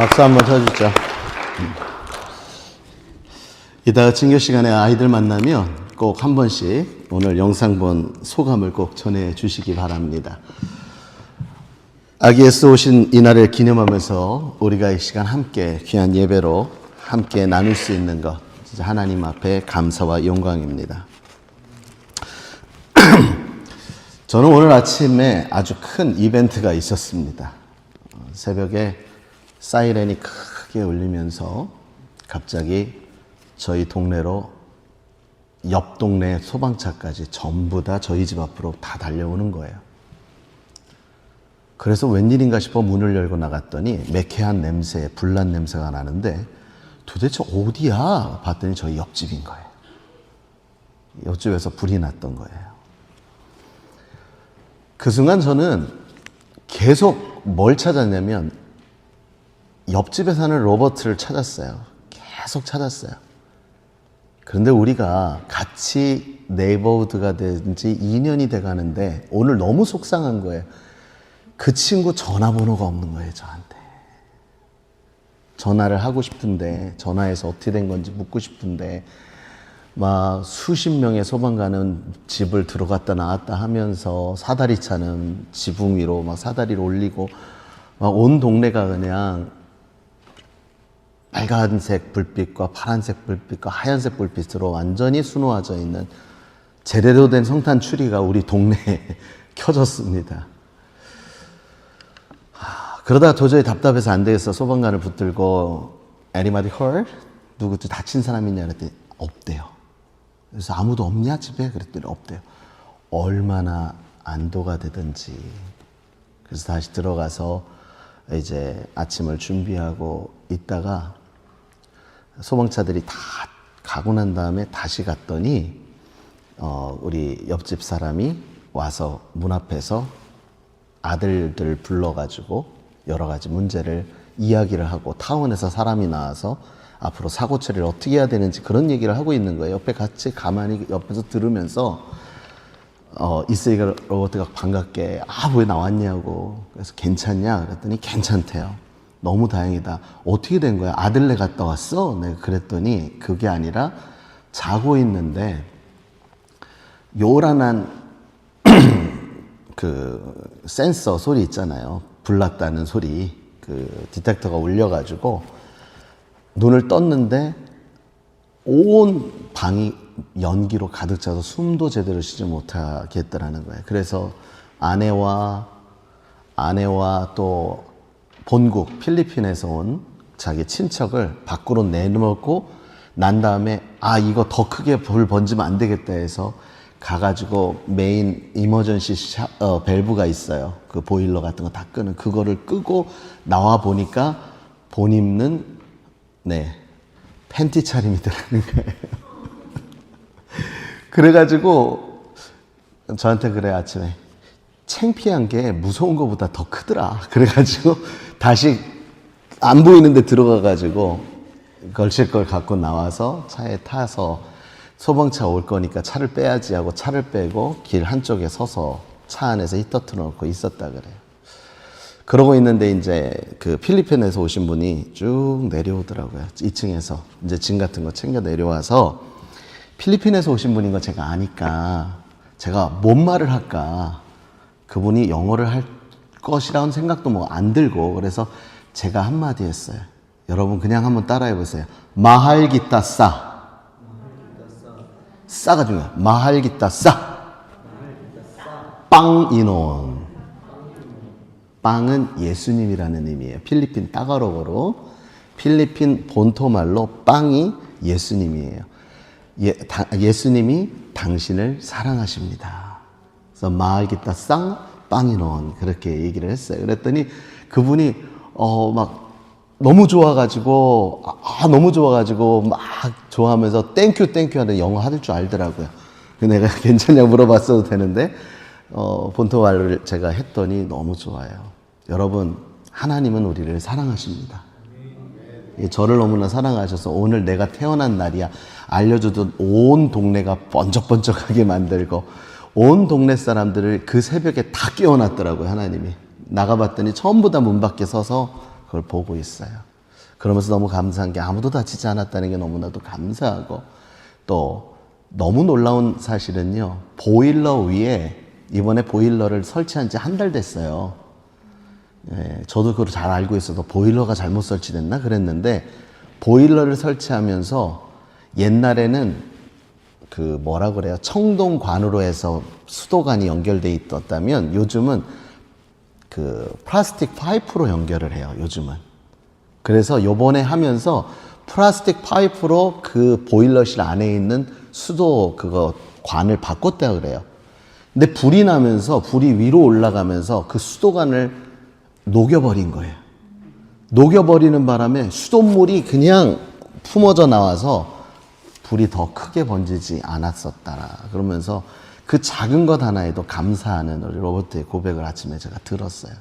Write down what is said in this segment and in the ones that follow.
박수 한번 쳐주죠. 이따가 친교 시간에 아이들 만나면 꼭 한 번씩 오늘 영상 본 소감을 꼭 전해 주시기 바랍니다. 아기 예수 오신 이날을 기념하면서 우리가 이 시간 함께 귀한 예배로 함께 나눌 수 있는 것, 진짜 하나님 앞에 감사와 영광입니다. 저는 오늘 아침에 아주 큰 이벤트가 있었습니다. 새벽에 사이렌이 크게 울리면서 갑자기 저희 동네로 옆 동네 소방차까지 전부 다 저희 집 앞으로 다 달려오는 거예요. 그래서 웬일인가 싶어 문을 열고 나갔더니 매캐한 냄새, 불난 냄새가 나는데 도대체 어디야? 봤더니 저희 옆집인 거예요. 옆집에서 불이 났던 거예요. 그 순간 저는 계속 뭘 찾았냐면 옆집에 사는 로버트를 찾았어요. 계속 찾았어요. 그런데 우리가 같이 네이버후드가 된 지 2년이 돼 가는데 오늘 너무 속상한 거예요. 그 친구 전화번호가 없는 거예요, 저한테. 전화를 하고 싶은데, 전화해서 어떻게 된 건지 묻고 싶은데, 막 수십 명의 소방관은 집을 들어갔다 나왔다 하면서 사다리 차는 지붕 위로 막 사다리를 올리고, 막 온 동네가 그냥 빨간색 불빛과 파란색 불빛과 하얀색 불빛으로 완전히 수놓아져 있는 제대로 된 성탄 추리가 우리 동네에 켜졌습니다. 그러다 도저히 답답해서 안 되겠어 소방관을 붙들고 Anybody hurt? 누구 다친 사람 있냐 그랬더니 없대요. 그래서 아무도 없냐 집에? 그랬더니 없대요. 얼마나 안도가 되든지. 그래서 다시 들어가서 이제 아침을 준비하고 있다가 소방차들이 다 가고 난 다음에 다시 갔더니 우리 옆집 사람이 와서 문 앞에서 아들들 불러가지고 여러 가지 문제를 이야기를 하고 타운에서 사람이 나와서 앞으로 사고 처리를 어떻게 해야 되는지 그런 얘기를 하고 있는 거예요. 옆에 같이 가만히 옆에서 들으면서 이세이가 로버트가 반갑게 왜 나왔냐고 그래서 괜찮냐 그랬더니 괜찮대요. 너무 다행이다. 어떻게 된 거야? 아들네 갔다 왔어? 내가 그랬더니 그게 아니라 자고 있는데 요란한 그 센서 소리 있잖아요. 불났다는 소리. 그 디텍터가 울려가지고 눈을 떴는데 온 방이 연기로 가득 차서 숨도 제대로 쉬지 못하게 했더라는 거예요. 그래서 아내와 또 본국 필리핀에서 온 자기 친척을 밖으로 내놓고 난 다음에 이거 더 크게 불 번지면 안 되겠다 해서 가가지고 메인 이머전시 밸브가 있어요. 그 보일러 같은 거 다 끄는 그거를 끄고 나와 보니까 본인은 팬티 차림이더라는 거예요. 그래가지고 저한테 그래 아침에 창피한 게 무서운 것보다 더 크더라. 그래가지고 다시 안 보이는데 들어가가지고 걸칠 걸 갖고 나와서 차에 타서 소방차 올 거니까 차를 빼야지 하고 차를 빼고 길 한쪽에 서서 차 안에서 히터 틀어놓고 있었다 그래요. 그러고 있는데 이제 그 필리핀에서 오신 분이 쭉 내려오더라고요. 2층에서 이제 짐 같은 거 챙겨 내려와서 필리핀에서 오신 분인 거 제가 아니까 제가 뭔 말을 할까. 그분이 영어를 할 것이라는 생각도 뭐 안 들고 그래서 제가 한마디 했어요. 여러분 그냥 한번 따라해 보세요. 마할 기타 싸. 싸가 중요해요. 마할 기타 싸. 빵 이논. 빵은 예수님이라는 의미예요. 필리핀 따가로그로 필리핀 본토말로 빵이 예수님이에요. 예수님이 당신을 사랑하십니다. 그래서 마을 기타 쌍 빵이논 그렇게 얘기를 했어요. 그랬더니 그분이 막 너무 좋아가지고 막 좋아하면서 땡큐 하는 영어 하실 줄 알더라고요. 내가 괜찮냐고 물어봤어도 되는데 본토말을 제가 했더니 너무 좋아요. 여러분 하나님은 우리를 사랑하십니다. 저를 너무나 사랑하셔서 오늘 내가 태어난 날이야 알려주던 온 동네가 번쩍번쩍하게 만들고 온 동네 사람들을 그 새벽에 다 깨워놨더라고요. 하나님이 나가봤더니 전부 다 문 밖에 서서 그걸 보고 있어요. 그러면서 너무 감사한 게 아무도 다치지 않았다는 게 너무나도 감사하고, 또 너무 놀라운 사실은요, 보일러 위에 이번에 보일러를 설치한 지 한 달 됐어요. 예, 저도 그걸 잘 알고 있어도 보일러가 잘못 설치됐나 그랬는데, 보일러를 설치하면서 옛날에는 그 뭐라 그래요, 청동관으로 해서 수도관이 연결돼 있었다면 요즘은 그 플라스틱 파이프로 연결을 해요, 요즘은. 그래서 요번에 하면서 플라스틱 파이프로 그 보일러실 안에 있는 수도 그거 관을 바꿨다 그래요. 근데 불이 나면서, 불이 위로 올라가면서 그 수도관을 녹여버린 거예요. 녹여버리는 바람에 수돗물이 그냥 품어져 나와서 불이 더 크게 번지지 않았었다라. 그러면서 그 작은 것 하나에도 감사하는 우리 로버트의 고백을 아침에 제가 들었어요.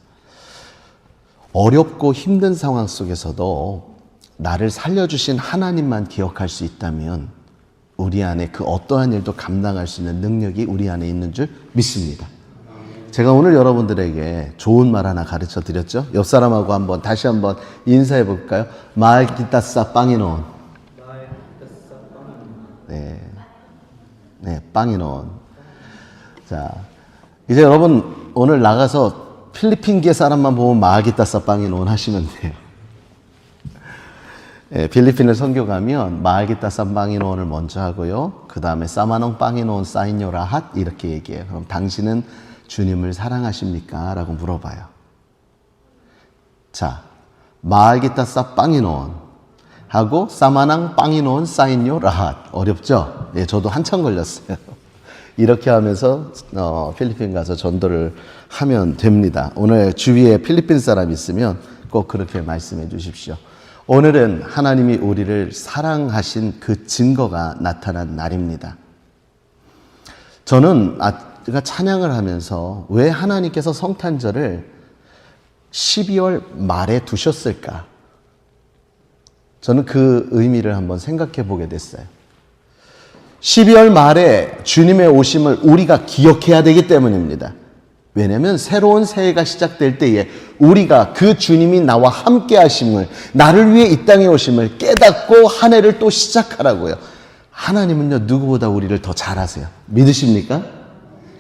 어렵고 힘든 상황 속에서도 나를 살려주신 하나님만 기억할 수 있다면 우리 안에 그 어떠한 일도 감당할 수 있는 능력이 우리 안에 있는 줄 믿습니다. 제가 오늘 여러분들에게 좋은 말 하나 가르쳐 드렸죠? 옆 사람하고 다시 한번 인사해 볼까요? 마기타사 빵이논. 네, 빵이논. 자, 이제 여러분 오늘 나가서 필리핀계 사람만 보면 마기타사 빵이논 하시면 돼요. 예, 필리핀을 선교 가면 마기타사 빵이논을 먼저 하고요. 그 다음에 사마농 빵이논 사인요라핫 이렇게 얘기해요. 그럼 당신은 주님을 사랑하십니까? 라고 물어봐요. 자, 마기타사 빵이논 하고 사마낭 빵이논 사인요 라핫. 어렵죠? 예, 저도 한참 걸렸어요. 이렇게 하면서 필리핀 가서 전도를 하면 됩니다. 오늘 주위에 필리핀 사람 있으면 꼭 그렇게 말씀해 주십시오. 오늘은 하나님이 우리를 사랑하신 그 증거가 나타난 날입니다. 저는 제가 찬양을 하면서 왜 하나님께서 성탄절을 12월 말에 두셨을까? 저는 그 의미를 한번 생각해 보게 됐어요. 12월 말에 주님의 오심을 우리가 기억해야 되기 때문입니다. 왜냐하면 새로운 새해가 시작될 때에 우리가 그 주님이 나와 함께 하심을, 나를 위해 이 땅에 오심을 깨닫고 한 해를 또 시작하라고요. 하나님은요, 누구보다 우리를 더 잘 아세요. 믿으십니까?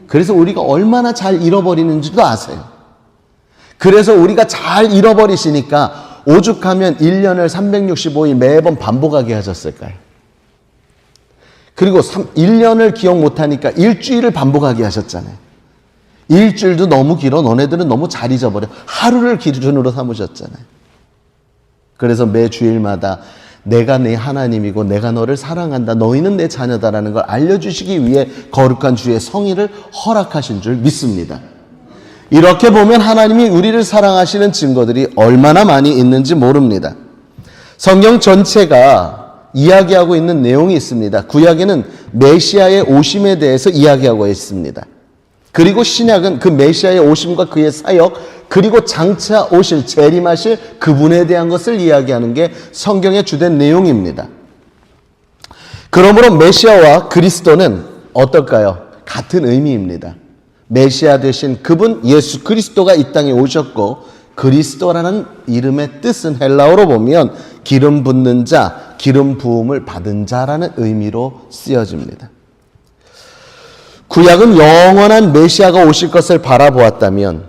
그래서 우리가 얼마나 잘 잃어버리는지도 아세요. 그래서 우리가 잘 잃어버리시니까 오죽하면 1년을 365일 매번 반복하게 하셨을까요? 그리고 1년을 기억 못하니까 일주일을 반복하게 하셨잖아요. 일주일도 너무 길어. 너네들은 너무 잘 잊어버려. 하루를 기준으로 삼으셨잖아요. 그래서 매 주일마다 내가 내 하나님이고 내가 너를 사랑한다. 너희는 내 자녀다라는 걸 알려주시기 위해 거룩한 주의 성의를 허락하신 줄 믿습니다. 이렇게 보면 하나님이 우리를 사랑하시는 증거들이 얼마나 많이 있는지 모릅니다. 성경 전체가 이야기하고 있는 내용이 있습니다. 구약에는 메시아의 오심에 대해서 이야기하고 있습니다. 그리고 신약은 그 메시아의 오심과 그의 사역, 그리고 장차 오실, 재림하실 그분에 대한 것을 이야기하는 게 성경의 주된 내용입니다. 그러므로 메시아와 그리스도는 어떨까요? 같은 의미입니다. 메시아 되신 그분 예수 그리스도가 이 땅에 오셨고, 그리스도라는 이름의 뜻은 헬라어로 보면 기름 붓는 자, 기름 부음을 받은 자라는 의미로 쓰여집니다. 구약은 영원한 메시아가 오실 것을 바라보았다면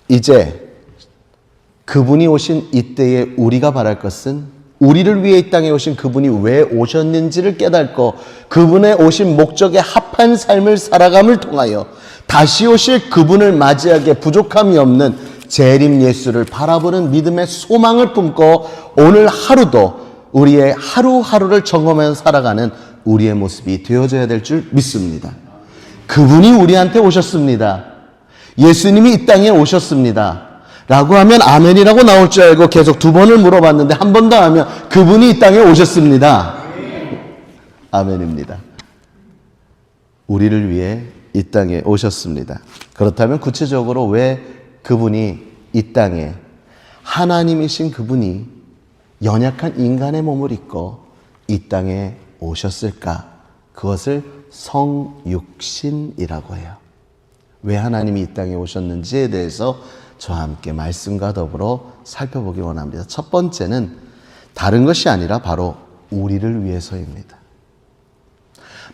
이제 그분이 오신 이때에 우리가 바랄 것은 우리를 위해 이 땅에 오신 그분이 왜 오셨는지를 깨닫고 그분의 오신 목적에 합한 삶을 살아감을 통하여 다시 오실 그분을 맞이하기에 부족함이 없는 재림 예수를 바라보는 믿음의 소망을 품고 오늘 하루도 우리의 하루하루를 점검하며 살아가는 우리의 모습이 되어져야 될 줄 믿습니다. 그분이 우리한테 오셨습니다. 예수님이 이 땅에 오셨습니다. 라고 하면 아멘이라고 나올 줄 알고 계속 2번을 물어봤는데 한 번 더 하면 그분이 이 땅에 오셨습니다. 아멘입니다. 우리를 위해 이 땅에 오셨습니다. 그렇다면 구체적으로 왜 그분이 이 땅에, 하나님이신 그분이 연약한 인간의 몸을 입고 이 땅에 오셨을까? 그것을 성육신이라고 해요. 왜 하나님이 이 땅에 오셨는지에 대해서 저와 함께 말씀과 더불어 살펴보기 원합니다. 첫 번째는 다른 것이 아니라 바로 우리를 위해서입니다.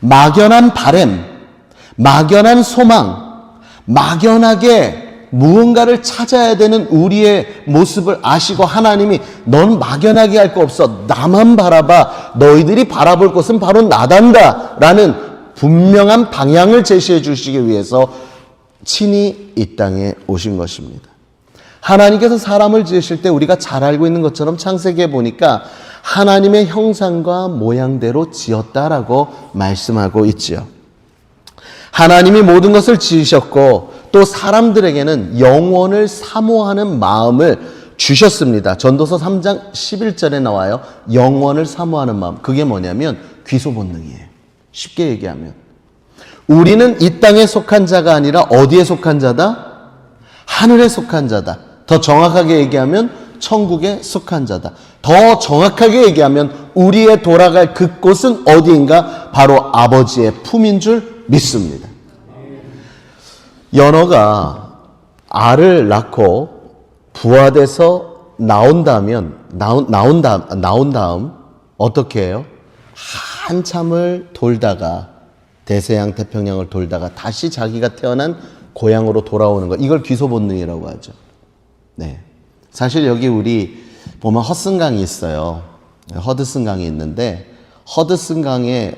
막연한 바램, 막연한 소망, 막연하게 무언가를 찾아야 되는 우리의 모습을 아시고 하나님이 넌 막연하게 할 거 없어. 나만 바라봐. 너희들이 바라볼 것은 바로 나단다. 라는 분명한 방향을 제시해 주시기 위해서 친히 이 땅에 오신 것입니다. 하나님께서 사람을 지으실 때 우리가 잘 알고 있는 것처럼 창세기에 보니까 하나님의 형상과 모양대로 지었다라고 말씀하고 있지요. 하나님이 모든 것을 지으셨고 또 사람들에게는 영원을 사모하는 마음을 주셨습니다. 전도서 3장 11절에 나와요. 영원을 사모하는 마음. 그게 뭐냐면 귀소 본능이에요. 쉽게 얘기하면 우리는 이 땅에 속한 자가 아니라 어디에 속한 자다? 하늘에 속한 자다. 더 정확하게 얘기하면 천국에 속한 자다. 더 정확하게 얘기하면 우리의 돌아갈 그곳은 어디인가? 바로 아버지의 품인 줄 믿습니다. 연어가 알을 낳고 부화돼서 나온 다음 어떻게 해요? 한참을 돌다가 대서양 태평양을 돌다가 다시 자기가 태어난 고향으로 돌아오는 거. 이걸 귀소 본능이라고 하죠. 네. 사실 여기 우리 보면 허슨강이 있어요. 허드슨강이 있는데 허드슨강에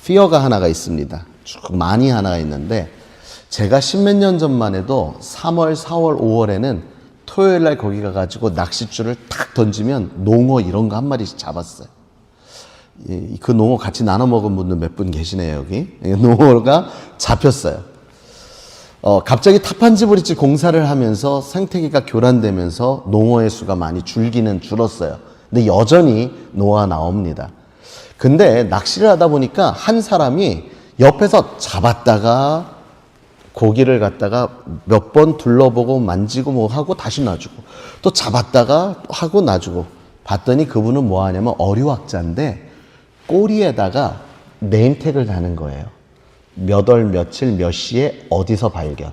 피어가 하나가 있습니다. 쭉 많이 하나가 있는데 제가 십몇 년 전만 해도 3월, 4월, 5월에는 토요일 날 거기 가가지고 낚싯줄을 탁 던지면 농어 이런 거 한 마리씩 잡았어요. 그 농어 같이 나눠 먹은 분들 몇 분 계시네요, 여기. 농어가 잡혔어요. 갑자기 타판지브리지 공사를 하면서 생태계가 교란되면서 농어의 수가 많이 줄기는 줄었어요. 근데 여전히 농어가 나옵니다. 근데 낚시를 하다 보니까 한 사람이 옆에서 잡았다가 고기를 갖다가 몇 번 둘러보고 만지고 뭐 하고 다시 놔주고 또 잡았다가 하고 놔주고 봤더니 그분은 뭐 하냐면 어류학자인데 꼬리에다가 네임택을 다는 거예요. 몇 월 며칠 몇 시에 어디서 발견.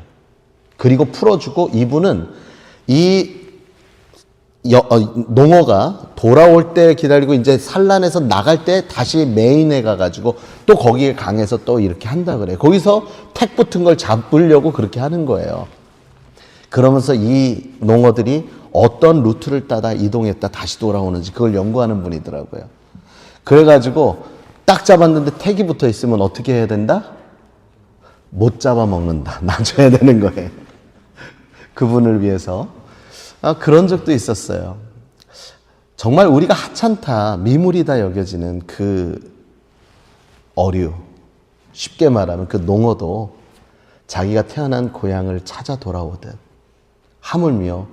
그리고 풀어주고 이분은 이 농어가 돌아올 때 기다리고 이제 산란해서 나갈 때 다시 메인에 가가지고 또 거기에 강에서 또 이렇게 한다 그래요. 거기서 택 붙은 걸 잡으려고 그렇게 하는 거예요. 그러면서 이 농어들이 어떤 루트를 따다 이동했다 다시 돌아오는지 그걸 연구하는 분이더라고요. 그래가지고 딱 잡았는데 택이 붙어 있으면 어떻게 해야 된다? 못 잡아먹는다. 놔줘야 되는 거예요. 그분을 위해서. 그런 적도 있었어요. 정말 우리가 하찮다, 미물이다 여겨지는 그 어류, 쉽게 말하면 그 농어도 자기가 태어난 고향을 찾아 돌아오듯 하물며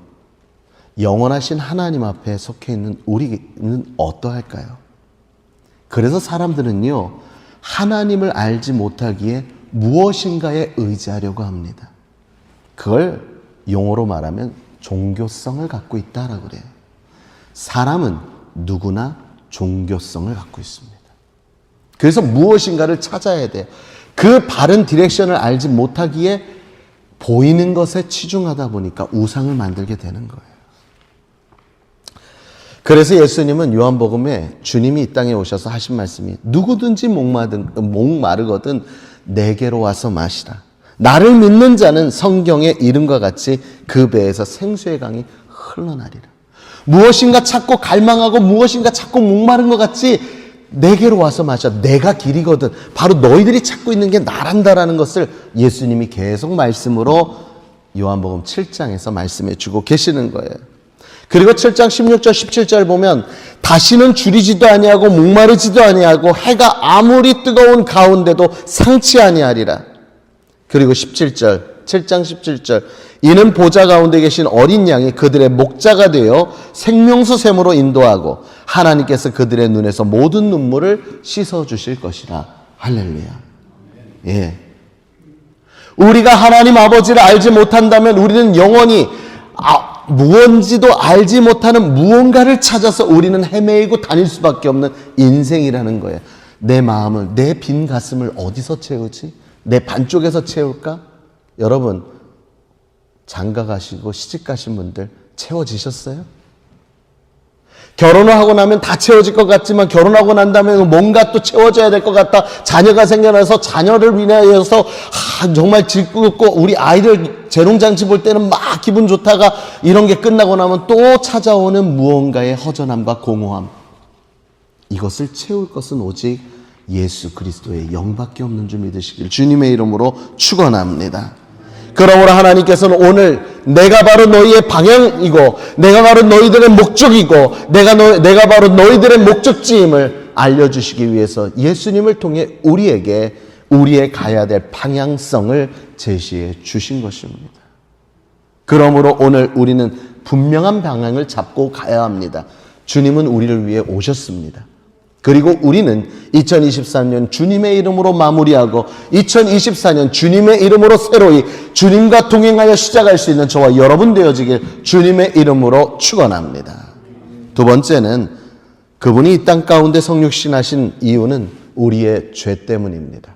영원하신 하나님 앞에 속해 있는 우리는 어떠할까요? 그래서 사람들은요, 하나님을 알지 못하기에 무엇인가에 의지하려고 합니다. 그걸 용어로 말하면 종교성을 갖고 있다라고 그래요. 사람은 누구나 종교성을 갖고 있습니다. 그래서 무엇인가를 찾아야 돼요. 그 바른 디렉션을 알지 못하기에 보이는 것에 치중하다 보니까 우상을 만들게 되는 거예요. 그래서 예수님은 요한복음에 주님이 이 땅에 오셔서 하신 말씀이 누구든지 목마르거든 내게로 와서 마시라. 나를 믿는 자는 성경의 이름과 같이 그 배에서 생수의 강이 흘러나리라. 무엇인가 찾고 갈망하고 무엇인가 찾고 목마른 것 같이 내게로 와서 마셔. 내가 길이거든. 바로 너희들이 찾고 있는 게 나란다라는 것을 예수님이 계속 말씀으로 요한복음 7장에서 말씀해 주고 계시는 거예요. 그리고 7장 16절 17절 보면 다시는 줄이지도 아니하고 목마르지도 아니하고 해가 아무리 뜨거운 가운데도 상치 아니하리라. 그리고 17절 7장 17절 이는 보좌 가운데 계신 어린 양이 그들의 목자가 되어 생명수 샘으로 인도하고 하나님께서 그들의 눈에서 모든 눈물을 씻어주실 것이라. 할렐루야. 예. 우리가 하나님 아버지를 알지 못한다면 우리는 영원히 무언지도 알지 못하는 무언가를 찾아서 우리는 헤매이고 다닐 수밖에 없는 인생이라는 거예요. 내 마음을, 내 빈 가슴을 어디서 채우지? 내 반쪽에서 채울까? 여러분, 장가 가시고 시집 가신 분들 채워지셨어요? 결혼을 하고 나면 다 채워질 것 같지만 결혼하고 난 다음에 뭔가 또 채워져야 될 것 같다. 자녀가 생겨나서 자녀를 위하여서 정말 짓궂고 우리 아이들 재롱잔치 볼 때는 막 기분 좋다가 이런 게 끝나고 나면 또 찾아오는 무언가의 허전함과 공허함. 이것을 채울 것은 오직 예수 그리스도의 영밖에 없는 줄 믿으시길 주님의 이름으로 축원합니다. 그러므로 하나님께서는 오늘 내가 바로 너희의 방향이고 내가 바로 너희들의 목적이고 내가 바로 너희들의 목적지임을 알려주시기 위해서 예수님을 통해 우리에게 우리의 가야 될 방향성을 제시해 주신 것입니다. 그러므로 오늘 우리는 분명한 방향을 잡고 가야 합니다. 주님은 우리를 위해 오셨습니다. 그리고 우리는 2023년 주님의 이름으로 마무리하고 2024년 주님의 이름으로 새로이 주님과 동행하여 시작할 수 있는 저와 여러분 되어지길 주님의 이름으로 축원합니다. 두 번째는 그분이 이 땅 가운데 성육신하신 이유는 우리의 죄 때문입니다.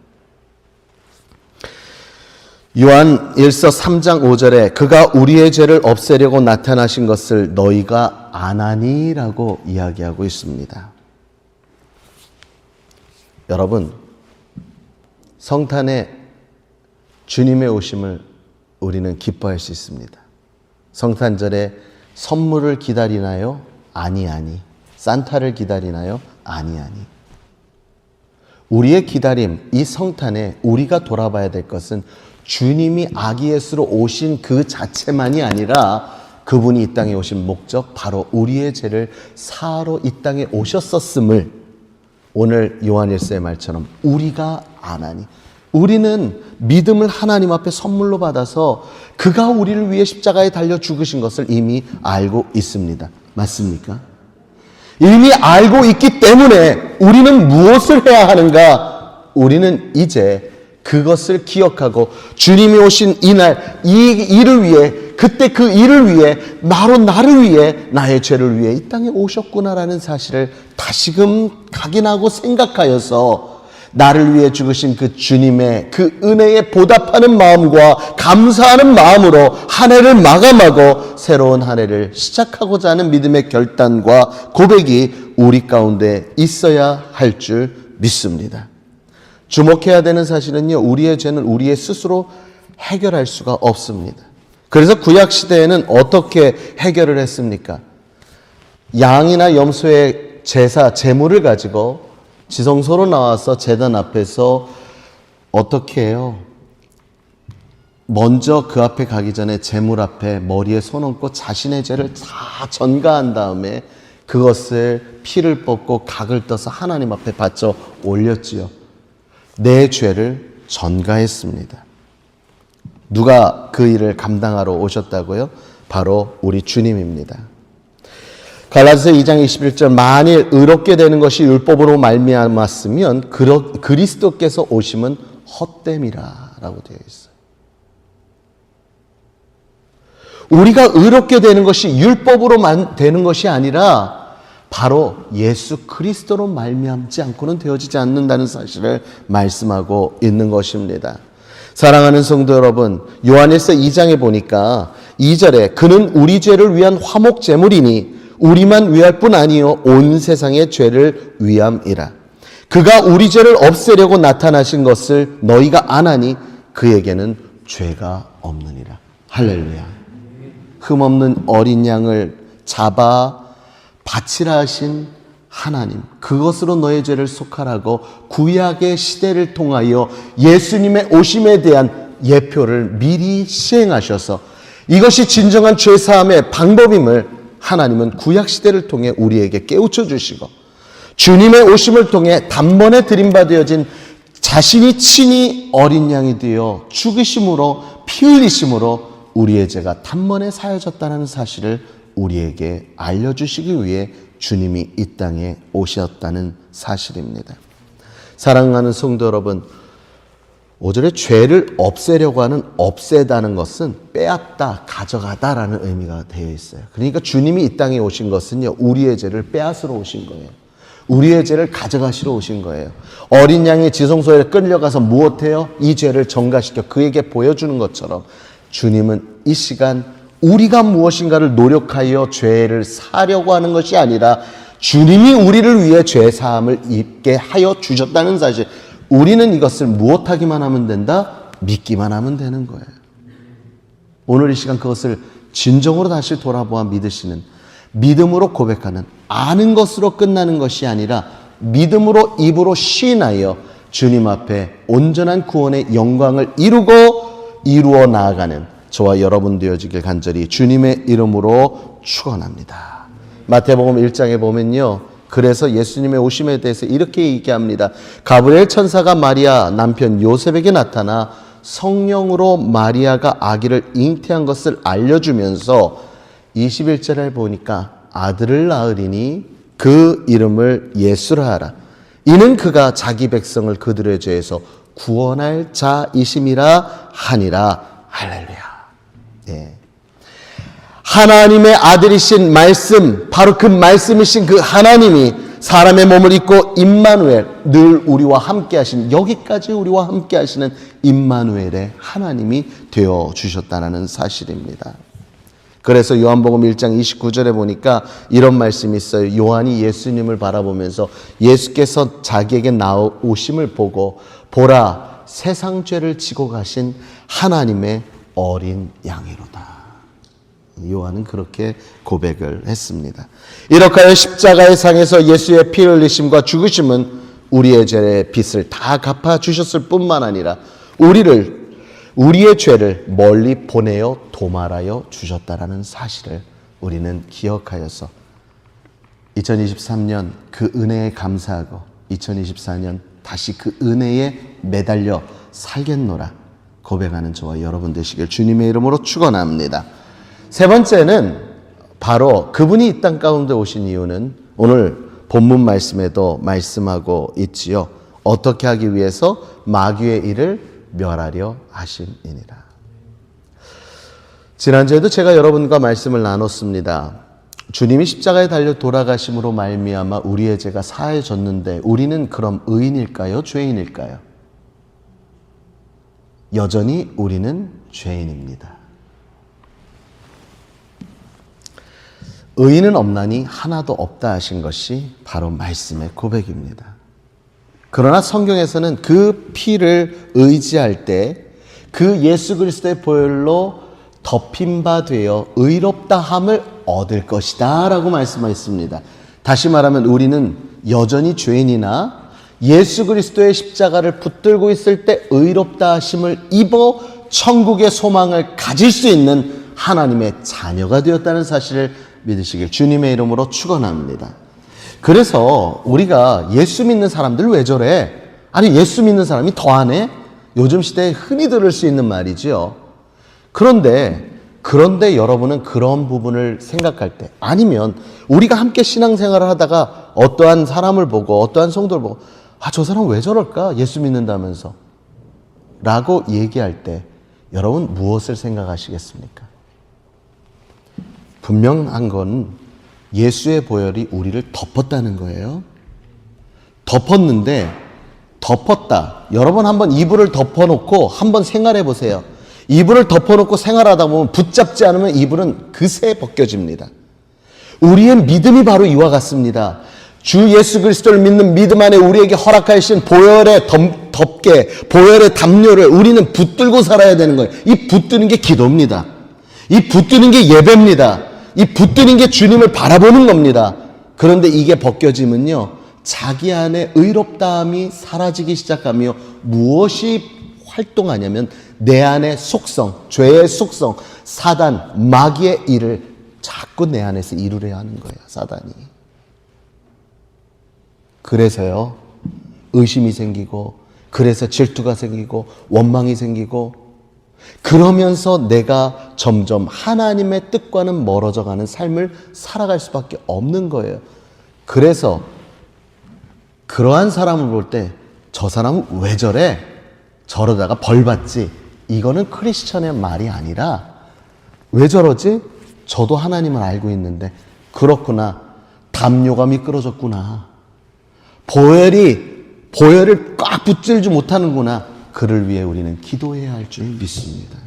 요한 1서 3장 5절에 그가 우리의 죄를 없애려고 나타나신 것을 너희가 아나니라고 이야기하고 있습니다. 여러분, 성탄에 주님의 오심을 우리는 기뻐할 수 있습니다. 성탄절에 선물을 기다리나요? 아니. 산타를 기다리나요? 아니. 우리의 기다림, 이 성탄에 우리가 돌아봐야 될 것은 주님이 아기 예수로 오신 그 자체만이 아니라 그분이 이 땅에 오신 목적, 바로 우리의 죄를 사하러 이 땅에 오셨었음을 오늘 요한 1서의 말처럼 우리가 아나니, 우리는 믿음을 하나님 앞에 선물로 받아서 그가 우리를 위해 십자가에 달려 죽으신 것을 이미 알고 있습니다. 맞습니까? 이미 알고 있기 때문에 우리는 무엇을 해야 하는가? 우리는 이제 그것을 기억하고 주님이 오신 이날 이 일을 위해, 그때 그 일을 위해, 바로 나를 위해, 나의 죄를 위해 이 땅에 오셨구나라는 사실을 다시금 각인하고 생각하여서 나를 위해 죽으신 그 주님의 그 은혜에 보답하는 마음과 감사하는 마음으로 한 해를 마감하고 새로운 한 해를 시작하고자 하는 믿음의 결단과 고백이 우리 가운데 있어야 할 줄 믿습니다. 주목해야 되는 사실은요, 우리의 죄는 우리의 스스로 해결할 수가 없습니다. 그래서 구약시대에는 어떻게 해결을 했습니까? 양이나 염소의 제사, 제물을 가지고 지성소로 나와서 제단 앞에서 어떻게 해요? 먼저 그 앞에 가기 전에 제물 앞에 머리에 손 얹고 자신의 죄를 다 전가한 다음에 그것을 피를 뽑고 각을 떠서 하나님 앞에 바쳐 올렸지요. 내 죄를 전가했습니다. 누가 그 일을 감당하러 오셨다고요? 바로 우리 주님입니다. 갈라디아서 2장 21절, 만일 의롭게 되는 것이 율법으로 말미암았으면 그리스도께서 오심은 헛됨이라 라고 되어 있어요. 우리가 의롭게 되는 것이 율법으로 되는 것이 아니라 바로 예수 그리스도로 말미암지 않고는 되어지지 않는다는 사실을 말씀하고 있는 것입니다. 사랑하는 성도 여러분, 요한일서 2장에 보니까 2절에 그는 우리 죄를 위한 화목 제물이니 우리만 위할 뿐 아니요 온 세상의 죄를 위함이라. 그가 우리 죄를 없애려고 나타나신 것을 너희가 아나니 그에게는 죄가 없느니라. 할렐루야. 흠없는 어린 양을 잡아 바치라 하신 하나님, 그것으로 너의 죄를 속하라고 구약의 시대를 통하여 예수님의 오심에 대한 예표를 미리 시행하셔서 이것이 진정한 죄사함의 방법임을 하나님은 구약시대를 통해 우리에게 깨우쳐 주시고 주님의 오심을 통해 단번에 드림받아진 자신이 친히 어린 양이 되어 죽으심으로 피 흘리심으로 우리의 죄가 단번에 사여졌다는 사실을 우리에게 알려주시기 위해 주님이 이 땅에 오셨다는 사실입니다. 사랑하는 성도 여러분, 5절에 죄를 없애려고 하는 없애다는 것은 빼앗다, 가져가다라는 의미가 되어 있어요. 그러니까 주님이 이 땅에 오신 것은요, 우리의 죄를 빼앗으러 오신 거예요. 우리의 죄를 가져가시러 오신 거예요. 어린 양이 지성소에 끌려가서 무엇해요? 이 죄를 전가시켜 그에게 보여주는 것처럼 주님은 이 시간 우리가 무엇인가를 노력하여 죄를 사려고 하는 것이 아니라 주님이 우리를 위해 죄 사함을 입게 하여 주셨다는 사실. 우리는 이것을 무엇하기만 하면 된다? 믿기만 하면 되는 거예요. 오늘 이 시간 그것을 진정으로 다시 돌아보아 믿으시는, 믿음으로 고백하는, 아는 것으로 끝나는 것이 아니라 믿음으로 입으로 시인하여 주님 앞에 온전한 구원의 영광을 이루어 나아가는 저와 여러분 되어지길 간절히 주님의 이름으로 축원합니다. 마태복음 1장에 보면요, 그래서 예수님의 오심에 대해서 이렇게 얘기합니다. 가브리엘 천사가 마리아 남편 요셉에게 나타나 성령으로 마리아가 아기를 잉태한 것을 알려주면서 21절에 보니까 아들을 낳으리니 그 이름을 예수라 하라. 이는 그가 자기 백성을 그들의 죄에서 구원할 자이심이라 하니라. 할렐루야. 예. 하나님의 아들이신 말씀, 바로 그 말씀이신 그 하나님이 사람의 몸을 입고 임마누엘, 늘 우리와 함께 하신, 여기까지 우리와 함께 하시는 임마누엘의 하나님이 되어 주셨다는 사실입니다. 그래서 요한복음 1장 29절에 보니까 이런 말씀이 있어요. 요한이 예수님을 바라보면서 예수께서 자기에게 나오심을 보고 보라, 세상 죄를 지고 가신 하나님의 어린 양이로다. 요한은 그렇게 고백을 했습니다. 이렇게 하여 십자가의 상에서 예수의 피 흘리심과 죽으심은 우리의 죄의 빚을 다 갚아주셨을 뿐만 아니라 우리의 죄를 멀리 보내어 도말하여 주셨다라는 사실을 우리는 기억하여서 2023년 그 은혜에 감사하고 2024년 다시 그 은혜에 매달려 살겠노라 고백하는 저와 여러분 되시길 주님의 이름으로 축원합니다. 세 번째는 바로 그분이 이 땅 가운데 오신 이유는 오늘 본문 말씀에도 말씀하고 있지요. 어떻게 하기 위해서 마귀의 일을 멸하려 하심이니라. 지난주에도 제가 여러분과 말씀을 나눴습니다. 주님이 십자가에 달려 돌아가심으로 말미암아 우리의 죄가 사해졌는데 우리는 그럼 의인일까요? 죄인일까요? 여전히 우리는 죄인입니다. 의인은 없나니 하나도 없다 하신 것이 바로 말씀의 고백입니다. 그러나 성경에서는 그 피를 의지할 때 그 예수 그리스도의 보혈로 덮인 바 되어 의롭다함을 얻을 것이다 라고 말씀하셨습니다. 다시 말하면 우리는 여전히 죄인이나 예수 그리스도의 십자가를 붙들고 있을 때 의롭다 하심을 입어 천국의 소망을 가질 수 있는 하나님의 자녀가 되었다는 사실을 믿으시길 주님의 이름으로 축원합니다. 그래서 우리가 예수 믿는 사람들 왜 저래? 아니 예수 믿는 사람이 더하네? 요즘 시대에 흔히 들을 수 있는 말이지요. 그런데 여러분은 그런 부분을 생각할 때 아니면 우리가 함께 신앙생활을 하다가 어떠한 사람을 보고 어떠한 성도를 보고 저 사람 왜 저럴까? 예수 믿는다면서 라고 얘기할 때 여러분 무엇을 생각하시겠습니까? 분명한 건 예수의 보혈이 우리를 덮었다는 거예요. 덮었다. 여러분 한번 이불을 덮어놓고 한번 생활해 보세요. 이불을 덮어놓고 생활하다 보면 붙잡지 않으면 이불은 그새 벗겨집니다. 우리의 믿음이 바로 이와 같습니다. 주 예수 그리스도를 믿는 믿음 안에 우리에게 허락하신 보혈의 덮개, 보혈의 담요를 우리는 붙들고 살아야 되는 거예요. 이 붙드는 게 기도입니다. 이 붙드는 게 예배입니다. 이 붙드는 게 주님을 바라보는 겁니다. 그런데 이게 벗겨지면요, 자기 안에 의롭다함이 사라지기 시작하며 무엇이 활동하냐면 내 안의 속성, 죄의 속성, 사단, 마귀의 일을 자꾸 내 안에서 이루려 하는 거예요, 사단이. 그래서요, 의심이 생기고, 그래서 질투가 생기고, 원망이 생기고, 그러면서 내가 점점 하나님의 뜻과는 멀어져가는 삶을 살아갈 수밖에 없는 거예요. 그래서 그러한 사람을 볼 때 저 사람은 왜 저래? 저러다가 벌 받지. 이거는 크리스천의 말이 아니라 왜 저러지? 저도 하나님을 알고 있는데 그렇구나. 담요가 미끄러졌구나. 보혈을 꽉 붙들지 못하는구나. 그를 위해 우리는 기도해야 할 줄 믿습니다.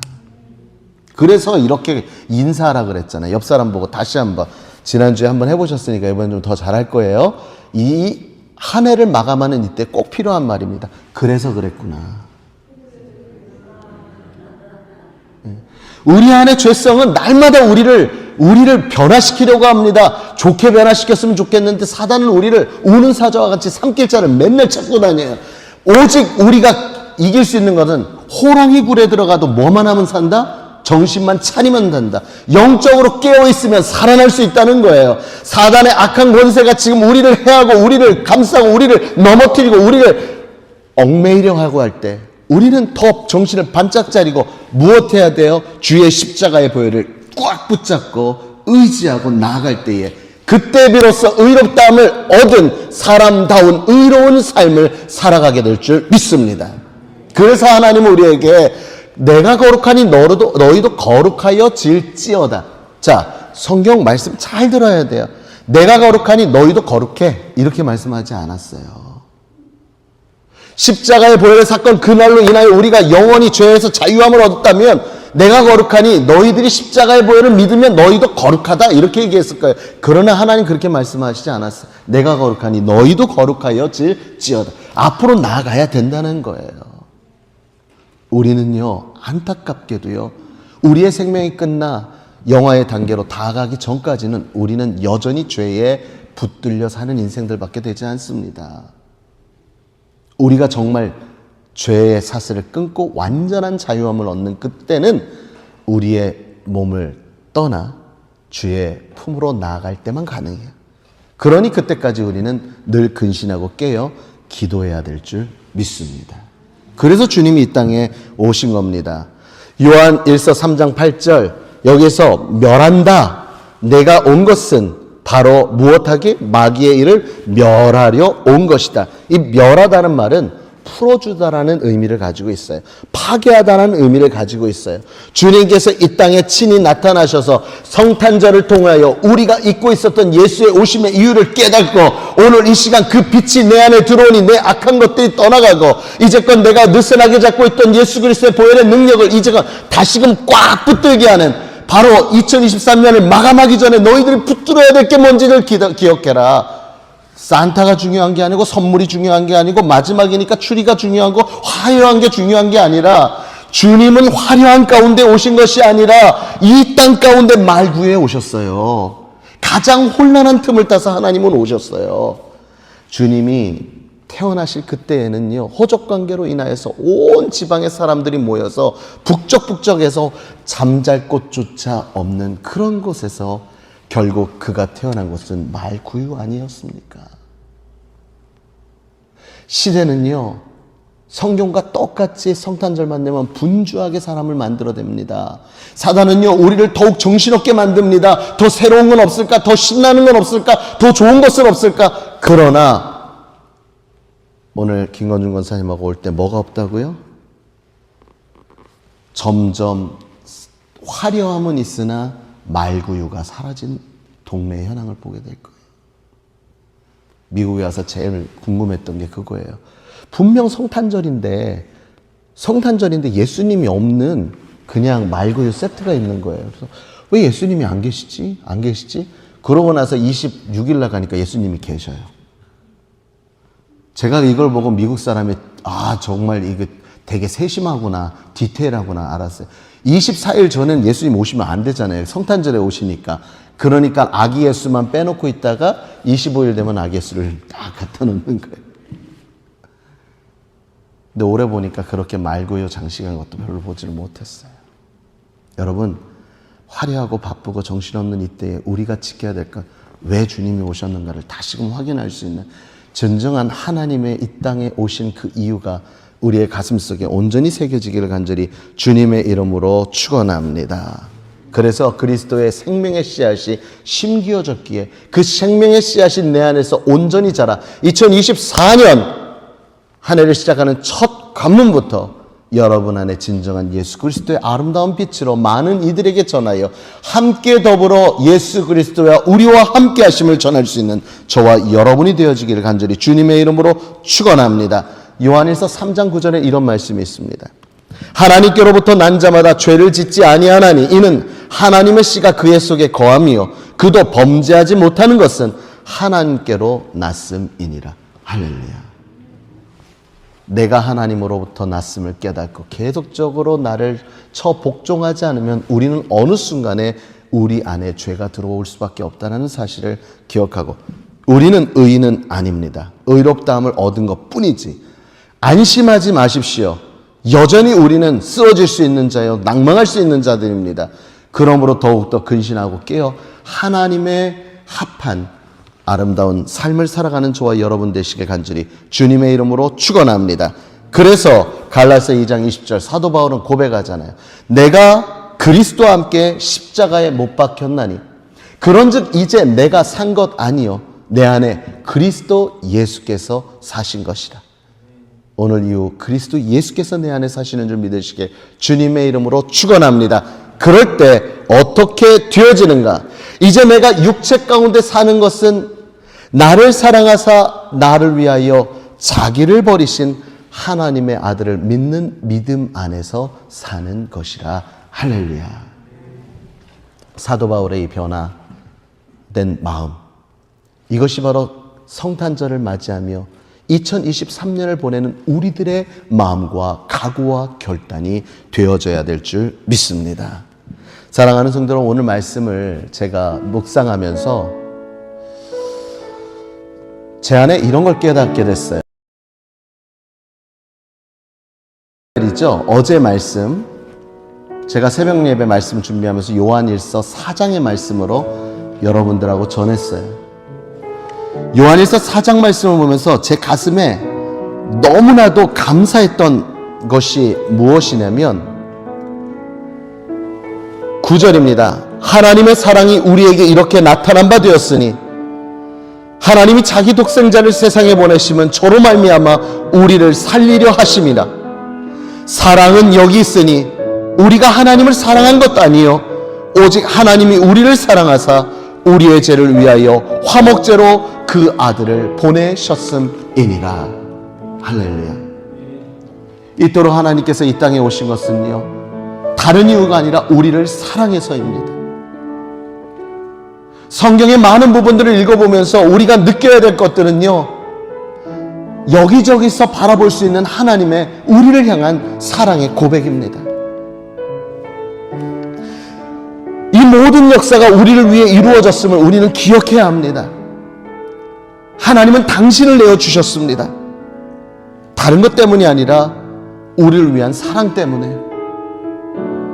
그래서 이렇게 인사하라 그랬잖아요. 옆 사람 보고 다시 한번. 지난주에 한번 해보셨으니까 이번엔 좀 더 잘할 거예요. 이 한 해를 마감하는 이때 꼭 필요한 말입니다. 그래서 그랬구나. 우리 안의 죄성은 날마다 우리를 변화시키려고 합니다. 좋게 변화시켰으면 좋겠는데 사단은 우리를 우는 사자와 같이 산길자를 맨날 찾고 다녀요. 오직 우리가 이길 수 있는 것은 호랑이 굴에 들어가도 뭐만 하면 산다? 정신만 차리면 된다. 영적으로 깨어있으면 살아날 수 있다는 거예요. 사단의 악한 권세가 지금 우리를 해하고 우리를 감싸고 우리를 넘어뜨리고 우리를 얽매이려 하고 할 때 우리는 더 정신을 반짝 차리고 무엇해야 돼요? 주의 십자가의 보혈을 꽉 붙잡고 의지하고 나아갈 때에 그때 비로소 의롭다함을 얻은 사람다운 의로운 삶을 살아가게 될 줄 믿습니다. 그래서 하나님은 우리에게 내가 거룩하니 너희도 거룩하여 질지어다. 자, 성경 말씀 잘 들어야 돼요. 내가 거룩하니 너희도 거룩해. 이렇게 말씀하지 않았어요. 십자가의 보혈의 사건 그날로 인하여 우리가 영원히 죄에서 자유함을 얻었다면 내가 거룩하니 너희들이 십자가의 보혈을 믿으면 너희도 거룩하다. 이렇게 얘기했을 거예요. 그러나 하나님 그렇게 말씀하시지 않았어요. 내가 거룩하니 너희도 거룩하여 질지어다. 앞으로 나아가야 된다는 거예요. 우리는요, 안타깝게도요, 우리의 생명이 끝나 영화의 단계로 다가가기 전까지는 우리는 여전히 죄에 붙들려 사는 인생들밖에 되지 않습니다. 우리가 정말 죄의 사슬을 끊고 완전한 자유함을 얻는 그때는 우리의 몸을 떠나 주의 품으로 나아갈 때만 가능해요. 그러니 그때까지 우리는 늘 근신하고 깨어 기도해야 될 줄 믿습니다. 그래서 주님이 이 땅에 오신 겁니다. 요한 1서 3장 8절 여기서 멸한다. 내가 온 것은 바로 무엇하기? 마귀의 일을 멸하려 온 것이다. 이 멸하다는 말은 풀어주다라는 의미를 가지고 있어요. 파괴하다는 의미를 가지고 있어요. 주님께서 이 땅에 친히 나타나셔서 성탄절을 통하여 우리가 잊고 있었던 예수의 오심의 이유를 깨닫고 오늘 이 시간 그 빛이 내 안에 들어오니 내 악한 것들이 떠나가고 이제껏 내가 느슨하게 잡고 있던 예수 그리스도의 보혈의 능력을 이제껏 다시금 꽉 붙들게 하는 바로 2023년을 마감하기 전에 너희들이 붙들어야 될 게 뭔지를 기억해라. 산타가 중요한 게 아니고 선물이 중요한 게 아니고 마지막이니까 추리가 중요한 거 화려한 게 중요한 게 아니라 주님은 화려한 가운데 오신 것이 아니라 이 땅 가운데 말구에 오셨어요. 가장 혼란한 틈을 따서 하나님은 오셨어요. 주님이 태어나실 그때에는요, 호적관계로 인하여서 온 지방의 사람들이 모여서 북적북적해서 잠잘 곳조차 없는 그런 곳에서 결국 그가 태어난 곳은 말구유 아니었습니까? 시대는요, 성경과 똑같이 성탄절만 되면 분주하게 사람을 만들어냅니다. 사단은요, 우리를 더욱 정신없게 만듭니다. 더 새로운 건 없을까? 더 신나는 건 없을까? 더 좋은 것은 없을까? 그러나 오늘 김건중 권사님하고 올 때 뭐가 없다고요? 점점 화려함은 있으나 말구유가 사라진 동네의 현황을 보게 될 거예요. 미국에 와서 제일 궁금했던 게 그거예요. 분명 성탄절인데 예수님이 없는 그냥 말구유 세트가 있는 거예요. 그래서 왜 예수님이 안 계시지? 그러고 나서 26일 날 가니까 예수님이 계셔요. 제가 이걸 보고 미국 사람이 정말 이거 되게 세심하구나, 디테일하구나 알았어요. 24일 전엔 예수님 오시면 안 되잖아요. 성탄절에 오시니까. 그러니까 아기 예수만 빼놓고 있다가 25일 되면 아기 예수를 딱 갖다 놓는 거예요. 근데 올해 보니까 그렇게 말구유 장식한 것도 별로 보지를 못했어요. 여러분, 화려하고 바쁘고 정신없는 이때에 우리가 지켜야 될 것, 왜 주님이 오셨는가를 다시금 확인할 수 있는 진정한 하나님의 이 땅에 오신 그 이유가 우리의 가슴속에 온전히 새겨지기를 간절히 주님의 이름으로 축원합니다. 그래서 그리스도의 생명의 씨앗이 심기어졌기에 그 생명의 씨앗이 내 안에서 온전히 자라 2024년 한 해를 시작하는 첫 관문부터 여러분 안에 진정한 예수 그리스도의 아름다운 빛으로 많은 이들에게 전하여 함께 더불어 예수 그리스도와 우리와 함께 하심을 전할 수 있는 저와 여러분이 되어지기를 간절히 주님의 이름으로 축원합니다. 요한일서 3장 9절에 이런 말씀이 있습니다. 하나님께로부터 난 자마다 죄를 짓지 아니하나니 이는 하나님의 씨가 그의 속에 거함이요 그도 범죄하지 못하는 것은 하나님께로 났음이니라. 할렐루야. 내가 하나님으로부터 났음을 깨닫고 계속적으로 나를 복종하지 않으면 우리는 어느 순간에 우리 안에 죄가 들어올 수밖에 없다는 사실을 기억하고, 우리는 의인은 아닙니다. 의롭다함을 얻은 것 뿐이지. 안심하지 마십시오. 여전히 우리는 쓰러질 수 있는 자요 낭망할 수 있는 자들입니다. 그러므로 더욱더 근신하고 깨어 하나님의 합한 아름다운 삶을 살아가는 저와 여러분 되시길 간절히 주님의 이름으로 축원합니다. 그래서 갈라디아 2장 20절 사도 바울은 고백하잖아요. 내가 그리스도와 함께 십자가에 못 박혔나니 그런즉 이제 내가 산 것 아니요 내 안에 그리스도 예수께서 사신 것이라. 오늘 이후 그리스도 예수께서 내 안에 사시는 줄 믿으시게 주님의 이름으로 축원합니다. 그럴 때 어떻게 되어지는가? 이제 내가 육체 가운데 사는 것은 나를 사랑하사 나를 위하여 자기를 버리신 하나님의 아들을 믿는 믿음 안에서 사는 것이라. 할렐루야. 사도 바울의 이 변화된 마음, 이것이 바로 성탄절을 맞이하며 2023년을 보내는 우리들의 마음과 각오와 결단이 되어져야 될 줄 믿습니다. 사랑하는 성도 여러분, 오늘 말씀을 제가 묵상하면서 제 안에 이런 걸 깨닫게 됐어요. 어제 말씀, 제가 새벽 예배 말씀 준비하면서 요한일서 4장의 말씀으로 여러분들하고 전했어요. 요한일서 4장 말씀을 보면서 제 가슴에 너무나도 감사했던 것이 무엇이냐면 9절입니다. 하나님의 사랑이 우리에게 이렇게 나타난 바 되었으니 하나님이 자기 독생자를 세상에 보내시면 저로 말미암아 우리를 살리려 하심이라. 사랑은 여기 있으니 우리가 하나님을 사랑한 것도 아니요 오직 하나님이 우리를 사랑하사 우리의 죄를 위하여 화목제로 그 아들을 보내셨음이니라. 할렐루야. 이토록 하나님께서 이 땅에 오신 것은요 다른 이유가 아니라 우리를 사랑해서입니다. 성경의 많은 부분들을 읽어보면서 우리가 느껴야 될 것들은요 여기저기서 바라볼 수 있는 하나님의 우리를 향한 사랑의 고백입니다. 이 모든 역사가 우리를 위해 이루어졌음을 우리는 기억해야 합니다. 하나님은 당신을 내어주셨습니다. 다른 것 때문이 아니라 우리를 위한 사랑 때문에.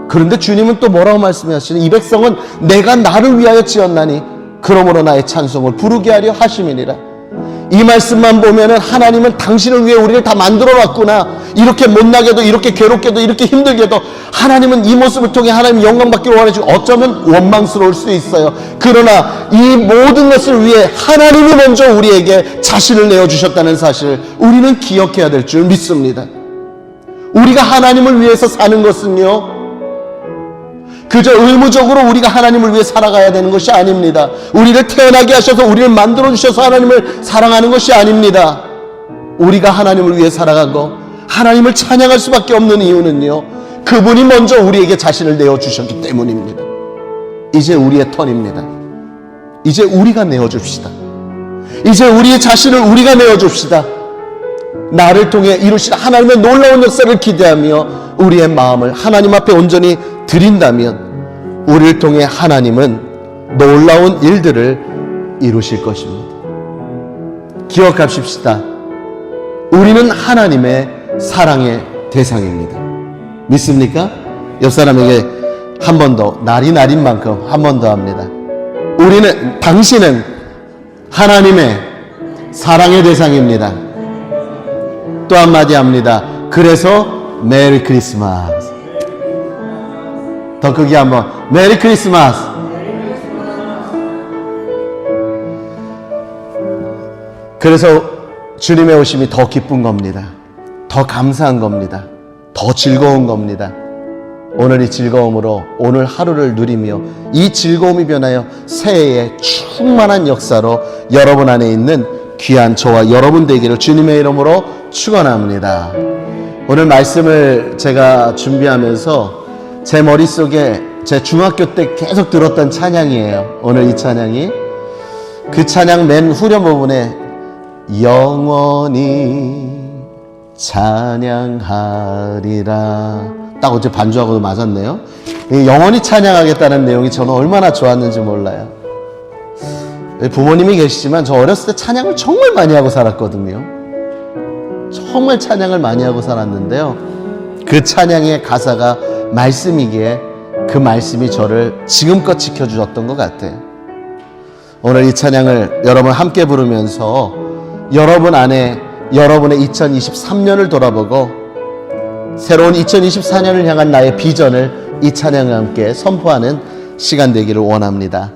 그런데 주님은 또 뭐라고 말씀하시는? 이 백성은 내가 나를 위하여 지었나니 그러므로 나의 찬송을 부르게 하려 하심이니라. 이 말씀만 보면은 하나님은 당신을 위해 우리를 다 만들어놨구나. 이렇게 못나게도 이렇게 괴롭게도 이렇게 힘들게도 하나님은 이 모습을 통해 하나님 영광 받기를 원해주고 어쩌면 원망스러울 수 있어요. 그러나 이 모든 것을 위해 하나님이 먼저 우리에게 자신을 내어주셨다는 사실을 우리는 기억해야 될 줄 믿습니다. 우리가 하나님을 위해서 사는 것은요 그저 의무적으로 우리가 하나님을 위해 살아가야 되는 것이 아닙니다. 우리를 태어나게 하셔서 우리를 만들어주셔서 하나님을 사랑하는 것이 아닙니다. 우리가 하나님을 위해 살아가고 하나님을 찬양할 수밖에 없는 이유는요 그분이 먼저 우리에게 자신을 내어주셨기 때문입니다. 이제 우리의 턴입니다. 이제 우리가 내어줍시다. 이제 우리의 자신을 우리가 내어줍시다. 나를 통해 이루실 하나님의 놀라운 역사를 기대하며 우리의 마음을 하나님 앞에 온전히 드린다면 우리를 통해 하나님은 놀라운 일들을 이루실 것입니다. 기억합시다. 우리는 하나님의 사랑의 대상입니다. 믿습니까? 옆 사람에게 한 번 더, 날이 날인 만큼 한 번 더 합니다. 당신은 하나님의 사랑의 대상입니다. 또 한마디 합니다. 그래서 메리 크리스마스. 더 크게 한번 메리 크리스마스. 그래서 주님의 오심이 더 기쁜 겁니다. 더 감사한 겁니다. 더 즐거운 겁니다. 오늘 이 즐거움으로 오늘 하루를 누리며 이 즐거움이 변하여 새해의 충만한 역사로 여러분 안에 있는 귀한 저와 여러분 되기를 주님의 이름으로 축원합니다. 오늘 오늘 말씀을 제가 준비하면서 제 머릿속에 제 중학교 때 계속 들었던 찬양이에요. 오늘 이 찬양이. 그 찬양 맨 후렴 부분에 영원히 찬양하리라. 딱 어제 반주하고도 맞았네요. 영원히 찬양하겠다는 내용이 저는 얼마나 좋았는지 몰라요. 부모님이 계시지만 저 어렸을 때 찬양을 정말 많이 하고 살았거든요. 정말 찬양을 많이 하고 살았는데요. 그 찬양의 가사가 말씀이기에 그 말씀이 저를 지금껏 지켜주셨던 것 같아요. 오늘 이 찬양을 여러분 함께 부르면서 여러분 안에 여러분의 2023년을 돌아보고 새로운 2024년을 향한 나의 비전을 이 찬양과 함께 선포하는 시간 되기를 원합니다.